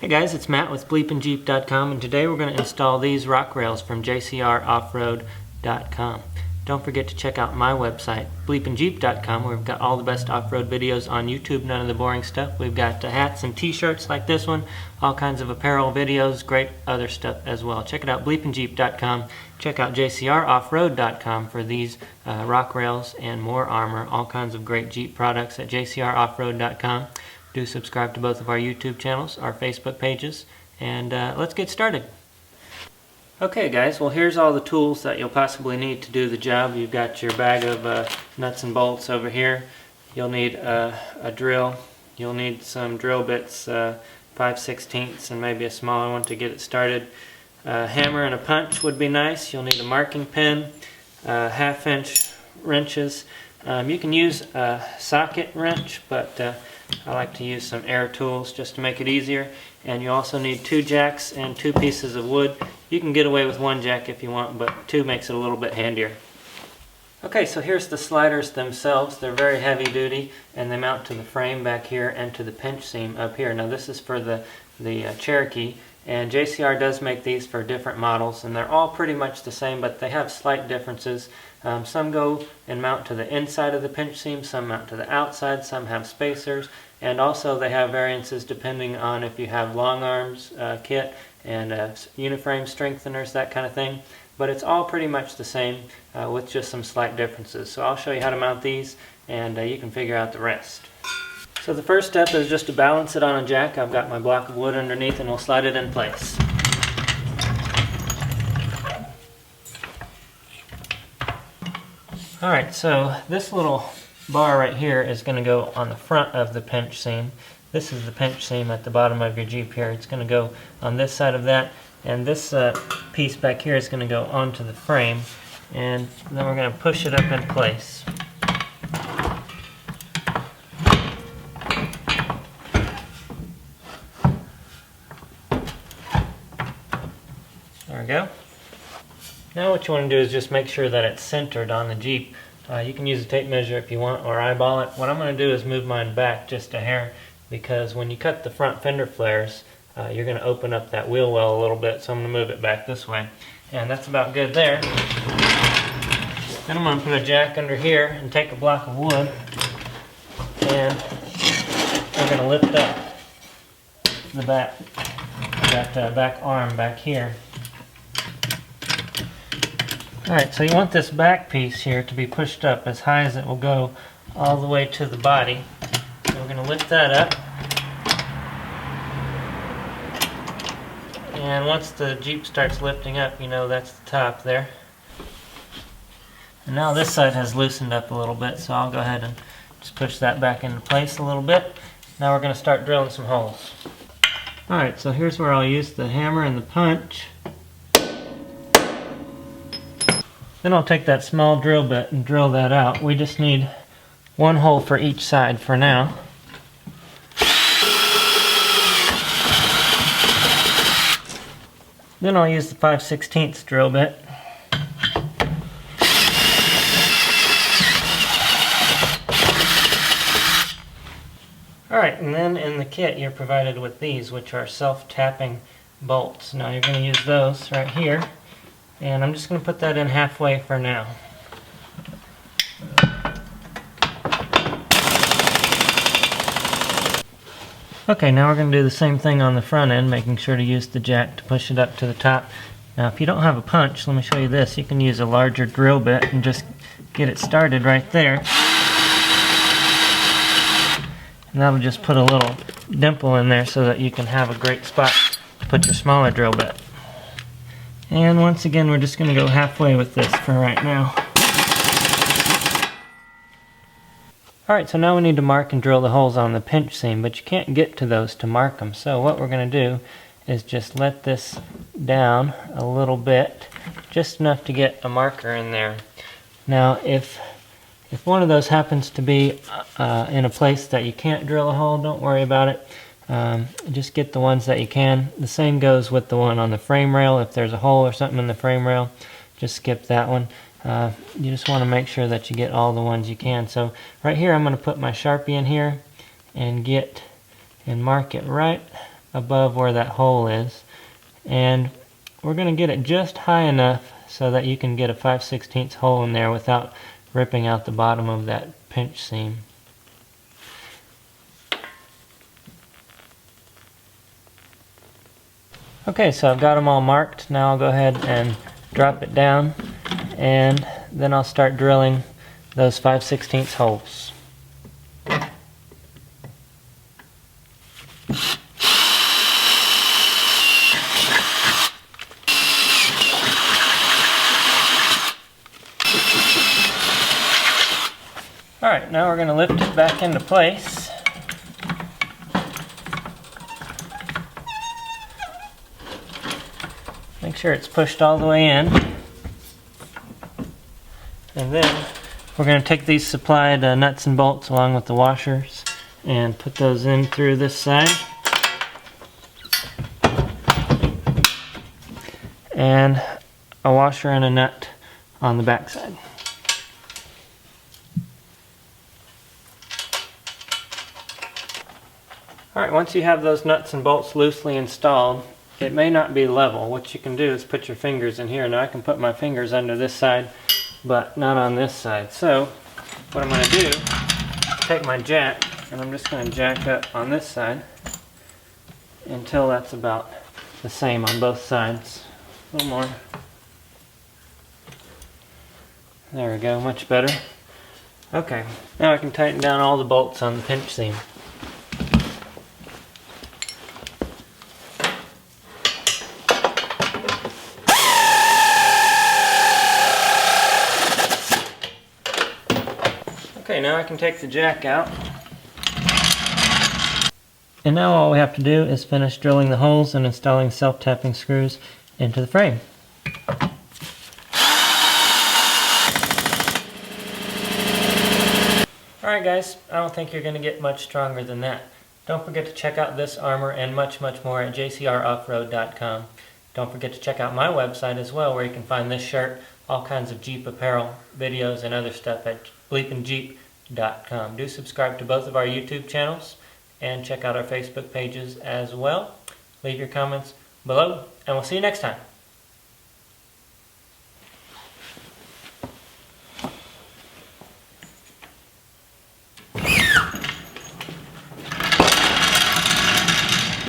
Hey guys, it's Matt with BleepinJeep.com, and today we're going to install these rock rails from JcrOffroad.com. Don't forget to check out my website, BleepinJeep.com, where we've got all the best off-road videos on YouTube, none of the boring stuff. We've got hats and t-shirts like this one, all kinds of apparel videos, great other stuff as well. Check it out, BleepinJeep.com. Check out JcrOffroad.com for these rock rails and more armor, all kinds of great Jeep products at JcrOffroad.com. Do subscribe to both of our YouTube channels, our Facebook pages, and let's get started. Okay guys, well here's all the tools that you'll possibly need to do the job. You've got your bag of nuts and bolts over here. You'll need a drill. You'll need some drill bits, 5/16 and maybe a smaller one to get it started. A hammer and a punch would be nice. You'll need a marking pen, 1/2-inch wrenches. You can use a socket wrench, but I like to use some air tools just to make it easier. And you also need 2 jacks and 2 pieces of wood. You can get away with 1 jack if you want, but 2 makes it a little bit handier. Okay, so here's the sliders themselves. They're very heavy duty and they mount to the frame back here and to the pinch seam up here. Now this is for the Cherokee, and JCR does make these for different models, and they're all pretty much the same, but they have slight differences. Some go and mount to the inside of the pinch seam, some mount to the outside, some have spacers, and also they have variances depending on if you have long arms kit and uniframe strengtheners, that kind of thing. But it's all pretty much the same with just some slight differences. So I'll show you how to mount these, and you can figure out the rest. So the first step is just to balance it on a jack. I've got my block of wood underneath, and we'll slide it in place. Alright, so this little bar right here is going to go on the front of the pinch seam. This is the pinch seam at the bottom of your Jeep here. It's going to go on this side of that, and this piece back here is going to go onto the frame, and then we're going to push it up in place. There we go. Now what you want to do is just make sure that it's centered on the Jeep. You can use a tape measure if you want, or eyeball it. What I'm going to do is move mine back just a hair, because when you cut the front fender flares, you're going to open up that wheel well a little bit, so I'm going to move it back this way. And that's about good there. Then I'm going to put a jack under here and take a block of wood, and we're going to lift up the back, that back arm back here. Alright, so you want this back piece here to be pushed up as high as it will go all the way to the body. So we're going to lift that up. And once the Jeep starts lifting up, you know that's the top there. And now this side has loosened up a little bit, so I'll go ahead and just push that back into place a little bit. Now we're going to start drilling some holes. Alright, so here's where I'll use the hammer and the punch. Then I'll take that small drill bit and drill that out. We just need 1 hole for each side for now. Then I'll use the 5/16 drill bit. Alright, and then in the kit you're provided with these, which are self-tapping bolts. Now you're going to use those right here. And I'm just going to put that in halfway for now. Okay, now we're going to do the same thing on the front end, making sure to use the jack to push it up to the top. Now if you don't have a punch, let me show you this. You can use a larger drill bit and just get it started right there. And that'll just put a little dimple in there so that you can have a great spot to put your smaller drill bit. And once again, we're just going to go halfway with this for right now. Alright, so now we need to mark and drill the holes on the pinch seam, but you can't get to those to mark them. So what we're going to do is just let this down a little bit, just enough to get a marker in there. Now if one of those happens to be in a place that you can't drill a hole, don't worry about it. Just get the ones that you can. The same goes with the one on the frame rail. If there's a hole or something in the frame rail, just skip that one. You just want to make sure that you get all the ones you can. So right here I'm going to put my Sharpie in here and mark it right above where that hole is. And we're going to get it just high enough so that you can get a 5/16 hole in there without ripping out the bottom of that pinch seam. Okay, so I've got them all marked. Now I'll go ahead and drop it down, and then I'll start drilling those 5/16 holes. Alright, now we're going to lift it back into place. Make sure it's pushed all the way in. And then we're going to take these supplied nuts and bolts along with the washers and put those in through this side. And a washer and a nut on the back side. Alright, once you have those nuts and bolts loosely installed, it may not be level. What you can do is put your fingers in here. Now I can put my fingers under this side, but not on this side. So what I'm going to do, take my jack, and I'm just going to jack up on this side until that's about the same on both sides. A little more. There we go, much better. Okay, now I can tighten down all the bolts on the pinch seam. Okay, now I can take the jack out. And now all we have to do is finish drilling the holes and installing self-tapping screws into the frame. Alright guys, I don't think you're going to get much stronger than that. Don't forget to check out this armor and much more at JcrOffroad.com. Don't forget to check out my website as well, where you can find this shirt, all kinds of Jeep apparel, videos, and other stuff at BleepinJeep.com. Do subscribe to both of our YouTube channels and check out our Facebook pages as well. Leave your comments below, and we'll see you next time.